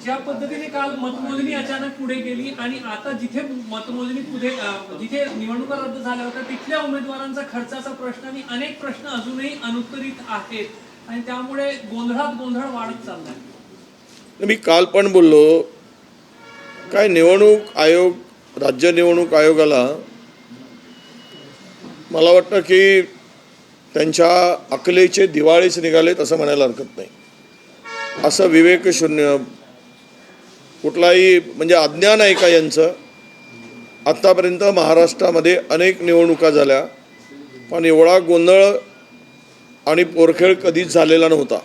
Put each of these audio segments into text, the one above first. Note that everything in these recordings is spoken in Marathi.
ज्या पद्धतीने काल मतमोजणी अचानक पुढे गेली आणि आता जिथे मतमोजणी पुढे जिथे निवडणुका रद्द झाल्या होत्या तिथल्या उमेदवारांचा खर्चाचा प्रश्न आणि अनेक प्रश्न अजूनही अनुत्तरित आहेत आणि त्यामुळे गोंधळात गोंधळ वाढत चाललाय। मी काल पण बोललो, काय निवडणूक आयोग, राज्य निवडणूक आयोगाला मला वाटतं की त्यांच्या अकलेचे दिवाळीच निघालेत असं म्हणायला हरकत नाही। असं विवेकशून्य कुठलाही म्हणजे अज्ञान आहे का यांचं? आत्तापर्यंत महाराष्ट्रामध्ये अनेक निवडणुका झाल्या पण एवढा गोंधळ आणि पोरखेळ कधीच झालेला नव्हता।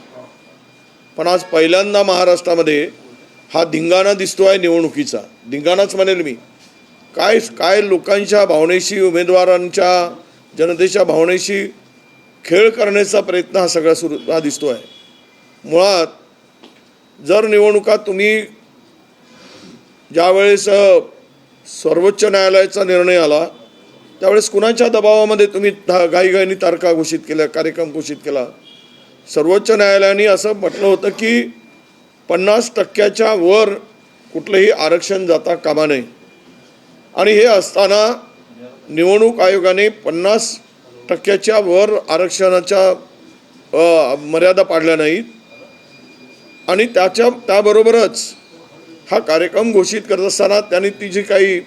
पण आज पहिल्यांदा महाराष्ट्रामध्ये हा धिंगाणा दिसतोय निवडणुकीचा। धिंगाणाच म्हणेल मी। काय काय लोकांच्या भावनेशी, उमेदवारांच्या, जनतेच्या भावनेशी खेळ करण्याचा प्रयत्न हा सगळा दिसतोय। मुळात जर निवडणुका तुम्ही ज्यावेळेस सर्वोच्च न्यायालयाचा निर्णय आला त्यावेळेस कुणाच्या दबावामध्ये तुम्ही घाईघाईने तारखा घोषित केल्या, कार्यक्रम घोषित केला? सर्वोच्च न्यायालयाने असं म्हटलं होतं की 50% वर कुठलंही आरक्षण जाता कामा नये आणि हे असताना निवडणूक आयोगाने 50% वर आरक्षणाच्या मर्यादा पाडल्या नाहीत आणि त्याबरोबरच हा कार्यक्रम घोषित करत असताना त्यांनी ती जी काही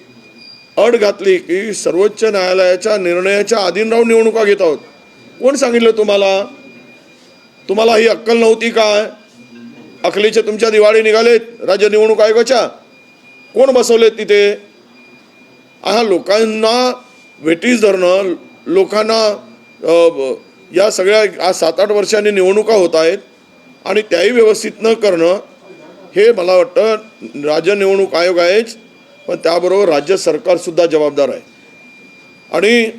अट घातली की सर्वोच्च न्यायालयाच्या निर्णयाच्या अधीन राहून निवडणुका घेत आहोत। कोण सांगितलं तुम्हाला? तुम्हाला ही अक्कल नव्हती काय? अकलीचे तुमच्या दिवाळी निघालेत राज्य निवडणूक आयोगाच्या? कोण बसवलेत तिथे? हा लोकांना वेटीस धरणं, लोकांना या सगळ्या आज 7-8 वर्षांनी निवडणुका होत आहेत आणि त्याही व्यवस्थित न करणं हे मला वाटतं राज्य निवडणूक आयोग आहेच पण त्याबरोबर राज्य सरकारसुद्धा जबाबदार आहे। आणि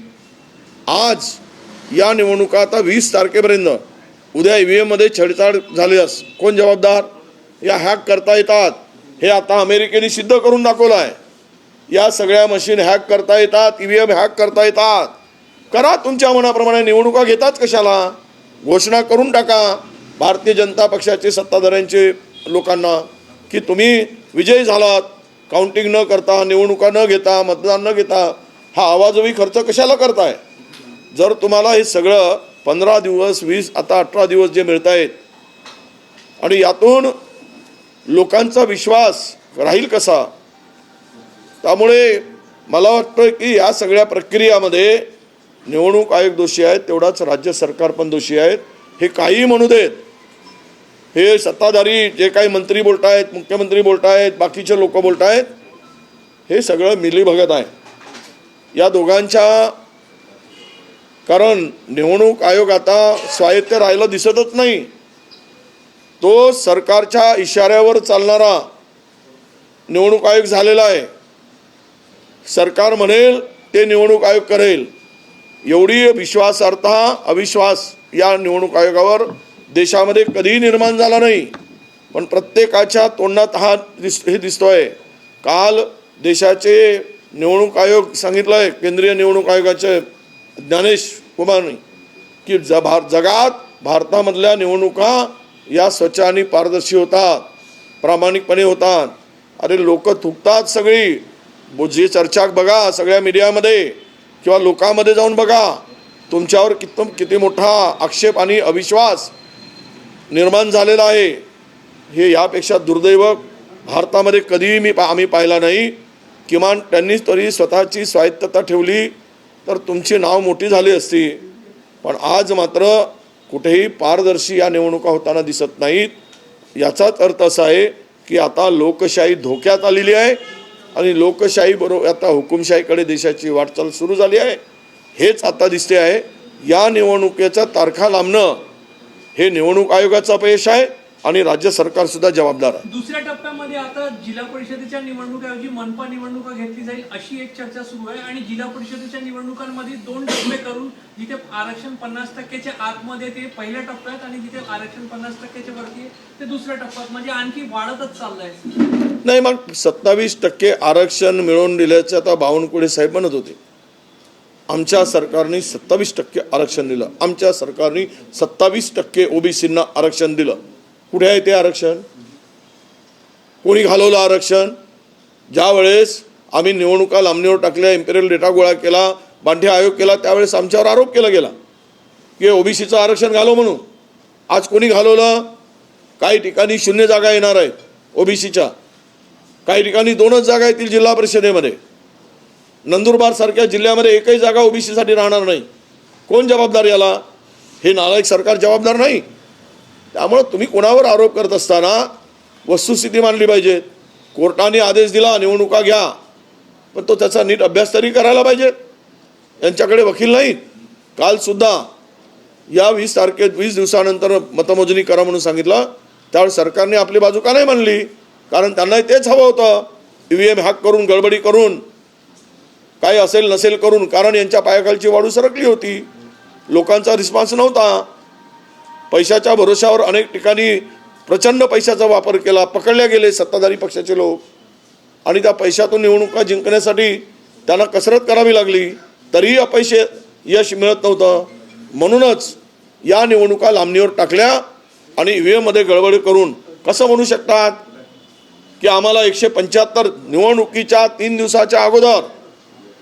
आज या निवडणुका आता 20 तारखेपर्यंत उद्या EVM मध्ये छेडछाड झाल्यास कोण जबाबदार? या हॅक करता येतात हे आता अमेरिकेने सिद्ध करून दाखवलं आहे। या सगळ्या मशीन हॅक करता येतात, EVM हॅक करता येतात। करा तुमच्या मनाप्रमाणे, निवडणुका घेतात कशाला? घोषणा करून टाका भारतीय जनता पक्षाचे सत्ताधाऱ्यांचे लोकांना की तुम्ही विजयी झालात, काउंटिंग न करता, निवडणुका न घेता, मतदान न घेता हा आवाजवी खर्च कशाला करताय? जर तुम्हाला हे सगळं 15 दिवस, 20, आता 18 दिवस जे मिळत आहेत आणि यातून लोकांचा विश्वास राहील कसा? त्यामुळे मला वाटतं की या सगळ्या प्रक्रियामध्ये निवडणूक आयोग दोषी आहेत, तेवढाच राज्य सरकार पण दोषी आहेत। हे काही म्हणू देत, हे सत्ताधारी जे काही मंत्री बोलतायत, मुख्यमंत्री बोलतायत, बाकीचे लोक बोलतायत, हे सगळं मिलीभगत आहे या दोघांच्या। कारण निवडणूक आयोग आता स्वायत्त राहिलं दिसतच नाही। तो सरकारच्या इशाऱ्यावर चालणारा निवडणूक आयोग झालेला आहे। सरकार म्हणेल ते निवडणूक आयोग करेल, एवढी विश्वासार्हता, अविश्वास या निवडणूक आयोगावर देशामध्ये कधीही निर्माण झाला नाही। पण प्रत्येकाच्या तोंडात हे दिसतोय। काल देशाचे निवडणूक आयोग सांगितलंय, केंद्रीय निवडणूक आयोगाचे ज्ञानेश कुमारनी की जगात भारतामधल्या निवडणुका या स्वच्छ आणि पारदर्शी होतात, प्रामाणिकपणे होतात। अरे लोक थुकतात सगळी, जे चर्चा बघा सगळ्या मीडियामध्ये किंवा लोकांमध्ये जाऊन बघा, तुमच्यावर किती मोठा आक्षेप आणि अविश्वास निर्माण झालेला आहे। हे यापेक्षा दुर्दैव भारतामध्ये कधीही आम्ही पाहिला नाही। किमान त्यांनी तरी स्वतःची स्वायत्तता ठेवली तर तुमची नाव मोठी झाली असती। पण आज मात्र कुठेही पारदर्शी या निवडणुका होताना दिसत नाहीत। याचाच अर्थ असा आहे की आता लोकशाही धोक्यात आलेली आहे आणि लोकशाही बरोबर आता हुकुमशाहीकडे देशाची वाटचाल सुरू झाली आहे। हेच आता दिसते आहे। या निवडणुकीच्या तारखा लांबणं हे निवडणूक आयोगाचं अपयश आहे आणि राज्य सरकार सुद्धा जबाबदार आहे। दुसऱ्या टप्प्यामध्ये आता जिल्हा परिषदेच्या निवडणुकाऐवजी मनपा निवडणुका घेतली जाईल अशी एक चर्चा सुरू आहे आणि जिल्हा परिषदेच्या निवडणुकांमध्ये 2 टप्पे करून जिथे आरक्षण 50%च्या आतमध्ये ते पहिल्या टप्प्यात आणि जिथे आरक्षण 50%च्या वरती ते दुसऱ्या टप्प्यात, म्हणजे आणखी वाढतच चाललंय। नाही, मग 27% आरक्षण मिळवून दिल्याचे आता बावनकुळे साहेब म्हणत होते। आमच्या सरकारने 27% आरक्षण दिलं, आमच्या सरकारने 27% ओबीसींना आरक्षण दिलं। कुठे आहे ते आरक्षण? कोणी घालवलं आरक्षण? ज्या वेळेस आम्ही निवडणुका लांबणीवर टाकल्या, इम्पेरियल डेटा गोळा केला, बांधे आयोग केला, त्यावेळेस आमच्यावर आरोप केला गेला की ओबीसीचं आरक्षण घालव म्हणून. आज कोणी घालवलं? काही ठिकाणी 0 जागा येणार आहेत ओबीसीच्या, काही ठिकाणी 2च जागा येतील जिल्हा परिषदेमध्ये. नंदुरबार सारख्या जिल्ह्यामध्ये एकही जागा ओबीसीसाठी राहणार नाही. कोण जबाबदार याला? हे नालायक सरकार जबाबदार नाही. त्यामुळं तुम्ही कोणावर आरोप करत असताना वस्तुस्थिती मांडली पाहिजे. कोर्टाने आदेश दिला निवडणुका घ्या, पण तो त्याचा नीट अभ्यास तरी करायला पाहिजे. यांच्याकडे वकील नाहीत. कालसुद्धा या 20 दिवसानंतर मतमोजणी करा म्हणून सांगितलं, त्यावेळेस सरकारने आपली बाजू का नाही मांडली? कारण त्यांना तेच हवं होतं, EVM हॅक करून, गडबडी करून, काही असेल नसेल करून. कारण यांच्या पायाखालची वाळू सरकली होती, लोकांचा रिस्पॉन्स नव्हता. पैशाच्या भरोशावर अनेक ठिकाणी प्रचंड पैशाचा वापर केला, पकडले गेले सत्ताधारी पक्षाचे लोक, आणि त्या पैशातून निवडणुका जिंकण्यासाठी त्यांना कसरत करावी लागली, तरीही अपयश यश मिळत नव्हतं. म्हणूनच या निवडणुका लांबणीवर टाकल्या आणि EVM मध्ये गडबड करून. कसं म्हणू शकतात की आम्हाला 175 निवडणुकीच्या 3 दिवसाच्या अगोदर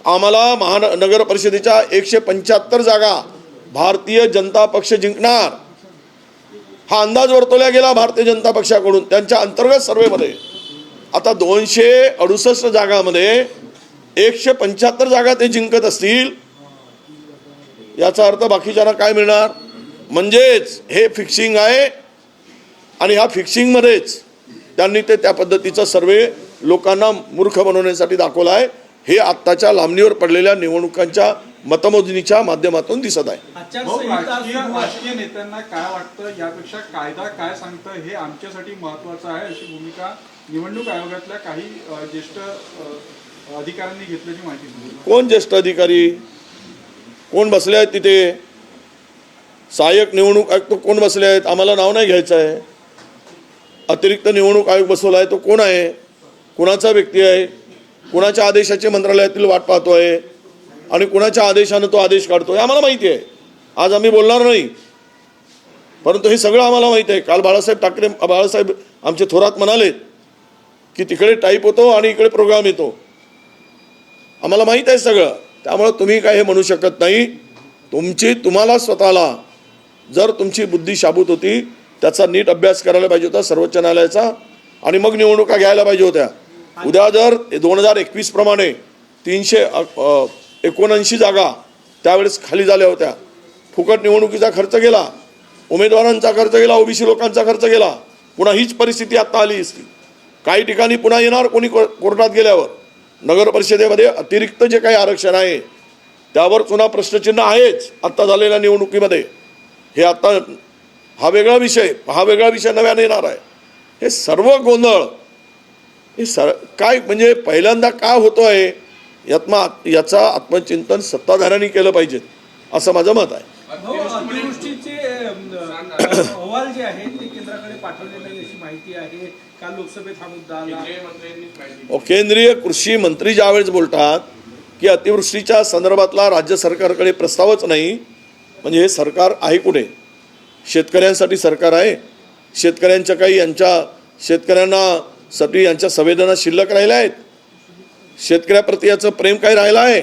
आम्हाला महानगर परिषदेच्या 175 जागा भारतीय जनता पक्ष जिंकणार, हा अंदाज वर्तवला गेला भारतीय जनता पक्षाकडून त्यांच्या अंतर्गत सर्वेमध्ये. आता 268 जागांमध्ये 175 जागा ते जिंकत असतील, याचा अर्थ बाकीच्यांना काय मिळणार? म्हणजेच हे फिक्सिंग आहे, आणि ह्या फिक्सिंगमध्येच त्यांनी त्या पद्धतीचा सर्वे लोकांना मूर्ख बनवण्यासाठी दाखवला आहे. हे आत्ताच्या लांबणीवर पडलेल्या निवडणुकांच्या मतमोजणीच्या माध्यमातून दिसत आहे. राजकीय नेत्यांना काय वाटतं, यापेक्षा कायदा काय सांगतं हे आमच्यासाठी महत्त्वाचं आहे, अशी भूमिका निवडणूक आयोगातल्या काही ज्येष्ठ अधिकाऱ्यांनी घेतल्याची माहिती दिली. कोण ज्येष्ठ अधिकारी? कोण बसले आहेत तिथे? सहाय्यक निवडणूक आयुक्त कोण बसले आहेत? आम्हाला नाव नाही घ्यायचं आहे. अतिरिक्त निवडणूक आयोग बसवला आहे, तो कोण आहे? कुणाचा व्यक्ती आहे? कुणाच्या आदेशाचे मंत्रालयातील वाट पाहतो आहे आणि कुणाच्या आदेशानं तो आदेश काढतो आहे आम्हाला माहिती आहे. आज आम्ही बोलणार नाही, परंतु हे सगळं आम्हाला माहिती आहे. काल बाळासाहेब आमचे थोरात म्हणाले की तिकडे टाईप होतो आणि इकडे प्रोग्राम येतो. आम्हाला माहीत आहे सगळं. त्यामुळे तुम्ही काय हे म्हणू शकत नाही. तुम्हाला स्वतःला जर तुमची बुद्धी शाबूत होती, त्याचा नीट अभ्यास करायला पाहिजे होता सर्वोच्च न्यायालयाचा, आणि मग निवडणुका घ्यायला पाहिजे होत्या. उद्या जर 2021 प्रमाणे 379 जागा त्यावेळेस खाली झाल्या होत्या, फुकट निवडणुकीचा खर्च गेला, उमेदवारांचा खर्च गेला, ओबीसी लोकांचा खर्च गेला, पुन्हा हीच परिस्थिती आता आली असती. काही ठिकाणी पुन्हा येणार कोणी कोर्टात गेल्यावर. नगर परिषदेमध्ये अतिरिक्त जे काही आरक्षण आहे त्यावर पुन्हा प्रश्नचिन्ह आहेच आत्ता झालेल्या निवडणुकीमध्ये. हे आता हा वेगळा विषय नव्याने येणार आहे. हे सर्व गोंधळ हे काय म्हणजे पहिल्यांदा का होतो आहे याचा आत्मचिंतन सत्ताधाऱ्यांनी केलं पाहिजे, असं माझं मत आहे. अतिवृष्टीचे अहवाल जे आहे ते केंद्राकडे पाठवले नाही अशी माहिती आहे. काल लोकसभेत हा मुद्दा आला. केंद्रीय कृषी मंत्री ज्यावेळेस बोलतात की अतिवृष्टीच्या संदर्भातला राज्य सरकारकडे प्रस्तावच नाही, म्हणजे हे सरकार आहे कुठे? शेतकऱ्यांसाठी सरकार आहे? शेतकऱ्यांच्या काही शेतकऱ्यांसाठी यांच्या संवेदना शिल्लक राहिल्या आहेत? शेतकऱ्याप्रती याचं प्रेम काय राहिलं आहे?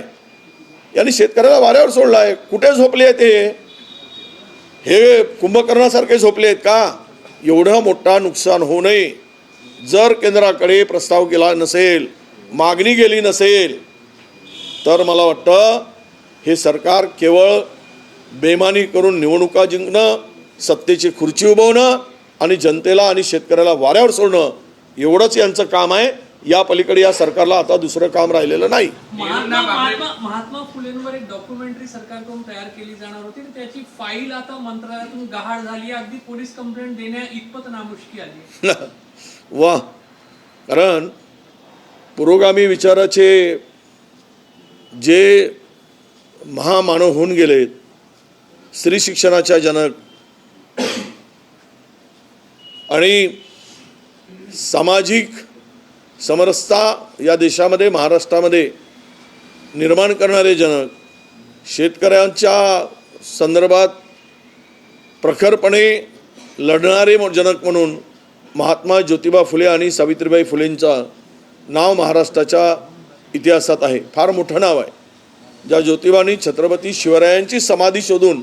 यांनी शेतकऱ्याला वाऱ्यावर सोडलं आहे. कुठे झोपले आहेत? हे कुंभकर्णासारखे झोपले आहेत का? एवढं मोठा नुकसान होऊ नये जर केंद्राकडे प्रस्ताव केला नसेल, मागणी गेली नसेल, तर मला वाटतं हे सरकार केवळ बेमानी करून निवडणुका जिंकणं, सत्तेची खुर्ची उभवणं आणि जनतेला आणि शेतकऱ्याला वाऱ्यावर सोडणं एवढंच यांचं काम आहे. या पलीकडे या सरकारला आता दुसरं काम राहिलेलं नाही. महात्मा फुलेंवर एक डॉक्युमेंटरी सरकारकडून तयार केली जाणार होती, त्याची फाईल आता मंत्रालयातून गहाळ झाली, अगदी पोलीस कंप्लेंट देण्या इतपत नामुष्की आली. वा, कारण पुरोगामी विचाराचे जे महामानव होऊन गेलेत, स्त्री शिक्षणाच्या जनक आणि सामाजिक समरसता या देशामध्ये महाराष्ट्रामध्ये निर्माण करणारे जनक, शेतकऱ्यांच्या संदर्भात प्रखरपणे लढणारे जनक म्हणून महात्मा ज्योतिबा फुले आणि सावित्रीबाई फुलेंचं नाव महाराष्ट्राच्या इतिहासात आहे, फार मोठं नाव आहे. ज्या ज्योतिबांनी छत्रपती शिवरायांची समाधी शोधून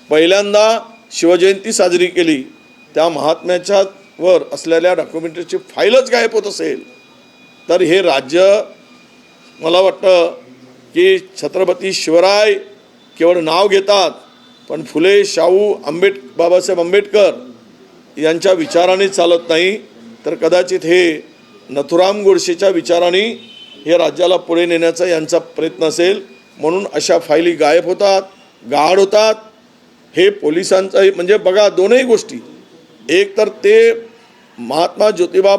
पहिल्यांदा शिवजयंती साजरी केली, त्या महात्म्याच्या वर असलेल्या डॉक्युमेंटरीची फाईलच गायब होत असेल तर हे राज्य, मला वाटतं की छत्रपती शिवराय केवळ नाव घेतात, पण फुले, शाहू, बाबासाहेब आंबेडकर यांच्या विचाराने चालत नाही, तर कदाचित हे नथुराम गोडसेच्या विचाराने हे राज्याला पुढे नेण्याचा यांचा प्रयत्न असेल. म्हणून अशा फायली गायब होतात, गाढ होतात. हे पोलिसांचं म्हणजे बघा, दोनही गोष्टी, एक तर ते महात्मा ज्योतिबा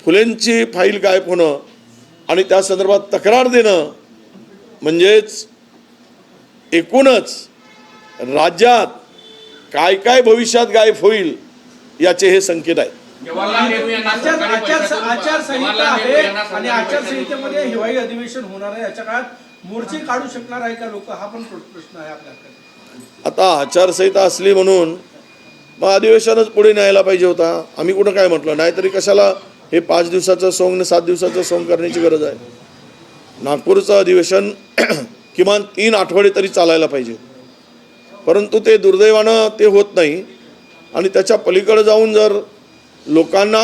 फुलेंची फाईल गायब होणं आणि त्या संदर्भात तक्रार देणं, म्हणजेच एकूणच राज्यात काय काय भविष्यात गायब होईल याचे हे संकेत आहेत. आचारसंहिता आहे आणि आचारसंहितेमध्ये हिवाळी अधिवेशन होणार आहे. याच्या काळात मोर्चे काढू शकणार आहे का लोक, हा पण प्रश्न आहे आपल्याकडे. आता आचारसंहिता असली म्हणून मग अधिवेशनच पुढे न्यायला पाहिजे होता. आम्ही कुठं काय म्हटलं नाही, तरी कशाला हे 5 दिवसाचं सोंग 7 दिवसाचं सोंग करण्याची गरज आहे. नागपूरचं अधिवेशन किमान 3 आठवडे तरी चालायला पाहिजे, परंतु ते दुर्दैवानं ते होत नाही. आणि त्याच्या पलीकडे जाऊन जर लोकांना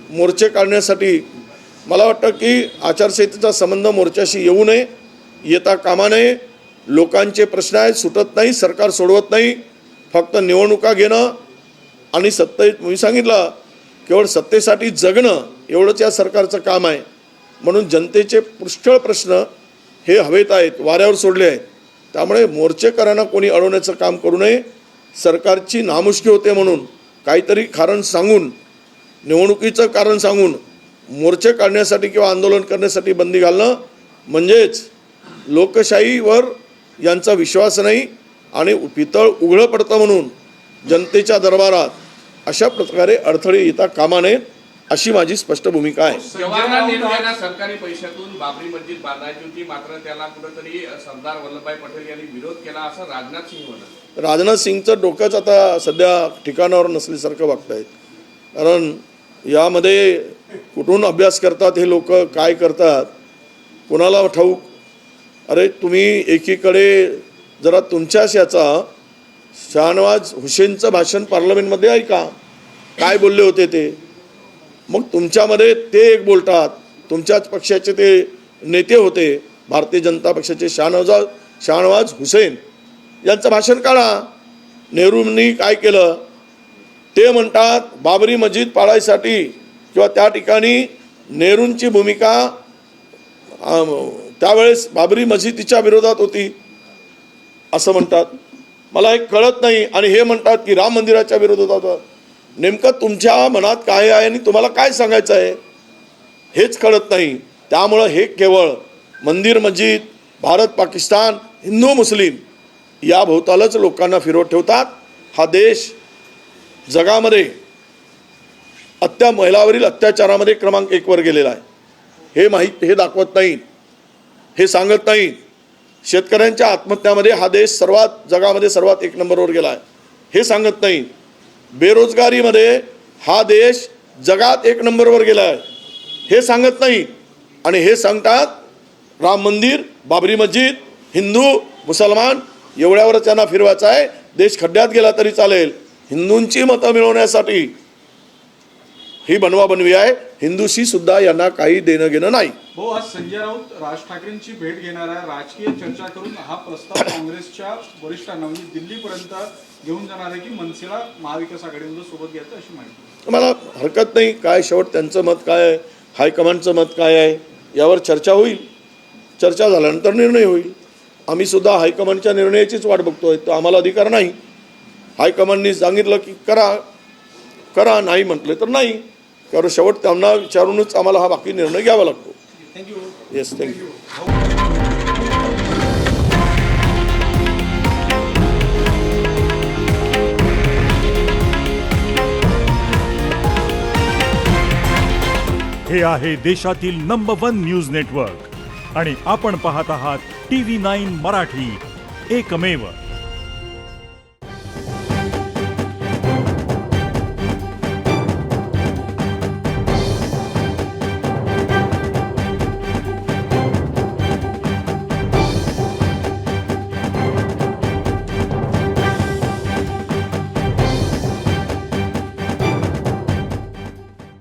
मोर्चे काढण्यासाठी, मला वाटतं की आचारसंहितेचा संबंध मोर्चाशी येऊ नये, येता कामा नये. लोकांचे प्रश्न आहेत, सुटत नाही, सरकार सोडवत नाही. फक्त निवडणुका घेणं आणि सत्तेत, मी सांगितलं, केवळ सत्तेसाठी जगणं एवढंच या सरकारचं काम आहे. म्हणून जनतेचे पुष्कळ प्रश्न हे हवेत आहेत, वाऱ्यावर सोडले आहेत. त्यामुळे मोर्चेकरांना कोणी अडवण्याचं काम करू नये. सरकारची नामुष्की होते म्हणून काहीतरी कारण सांगून, निवडणुकीचं कारण सांगून मोर्चे काढण्यासाठी किंवा आंदोलन करण्यासाठी बंदी घालणं म्हणजेच लोकशाहीवर यांचा विश्वास नाही आणि पितळ उघडं पडतं. म्हणून जनतेच्या दरबारात अशा प्रकारे अडथळे येता कामा नयेत, अशी माझी स्पष्ट भूमिका आहे. जवाहरलाल नेहरू यांना सरकारी पैशातून बाबरी मस्जिद बांधायची होती, मात्र त्याला कुठेतरी सरदार वल्लभभाई पटेल यांनी विरोध केला, असं राजनाथ सिंह म्हणाले. राजनाथ सिंगचं डोकंच आता सध्या ठिकाणावर नसल्यासारखं वागत आहेत. कारण यामध्ये कुठून अभ्यास करतात हे लोक, काय करतात कोणाला ठाऊक. अरे तुम्ही एकीकडे जरा तुमच्याच याचा शाहनवाज हुसेनचं भाषण पार्लमेंटमध्ये ऐका, काय बोलले होते ते. मग तुमच्यामध्ये ते एक बोलतात, तुमच्याच पक्षाचे ते नेते होते, भारतीय जनता पक्षाचे शाहनवाज हुसेन यांचं भाषण काढा. नेहरूंनी काय केलं ते म्हणतात, बाबरी मस्जिद पाडायसाठी किंवा त्या ठिकाणी नेहरूंची भूमिका त्यावेळेस बाबरी मस्जिदीच्या विरोधात होती असं म्हणतात. मला हे कळत नाही. आणि हे म्हणतात की राम मंदिराच्या विरोधात होता. नेमकं तुमच्या मनात काय आहे आणि तुम्हाला काय सांगायचं आहे हेच कळत नाही. त्यामुळं हे केवळ मंदिर मस्जिद, भारत पाकिस्तान, हिंदू मुस्लिम या भोवतालच लोकांना फिरवत ठेवतात. हा देश जगामध्ये महिलावरील अत्याचारामध्ये क्रमांक 1 वर गेलेला आहे. हे दाखवत नाही, हे सांगत नाही. शेतकऱ्यांच्या आत्महत्यामध्ये हा देश जगामध्ये सर्वात 1 नंबरवर गेला आहे, हे सांगत नाही. बेरोजगारीमध्ये हा देश जगात 1 नंबरवर गेला आहे, हे सांगत नाही. आणि हे सांगतात राम मंदिर, बाबरी मस्जिद, हिंदू मुसलमान एवढ्यावरच त्यांना फिरवायचं आहे. देश खड्ड्यात गेला तरी चालेल. हिंदूंची मतं मिळवण्यासाठी ही बनवाबनवी आहे. हिंदूशी सुद्धा यांना काही देणं घेणं नाही. हो, आज संजय राऊत राज ठाकरेंची भेट घेणार आहे. राजकीय चर्चा करून हा प्रस्ताव काँग्रेसच्या वरिष्ठांना म्हणजे दिल्लीपर्यंत घेऊन जाणार आहे की मनसेला महाविकास आघाडीमध्ये सोबत घ्यायचं, अशी माहिती. मला हरकत नाही. काय शेवट त्यांचं मत काय आहे, हायकमांडचं मत काय आहे यावर चर्चा होईल. चर्चा झाल्यानंतर निर्णय होईल. आम्ही सुद्धा हायकमांडच्या निर्णयाचीच वाट बघतोय. तो आम्हाला अधिकार नाही. हायकमांडनी सांगितलं की करा, नाही म्हटले तर नाही. कारण शेवट त्यांना विचारूनच आम्हाला हा बाकी निर्णय घ्यावा लागतो. थँक्यू. Yes, thank you. हे आहे देशातील नंबर 1 न्यूज नेटवर्क आणि आपण पाहत आहात TV9 मराठी, एकमेव.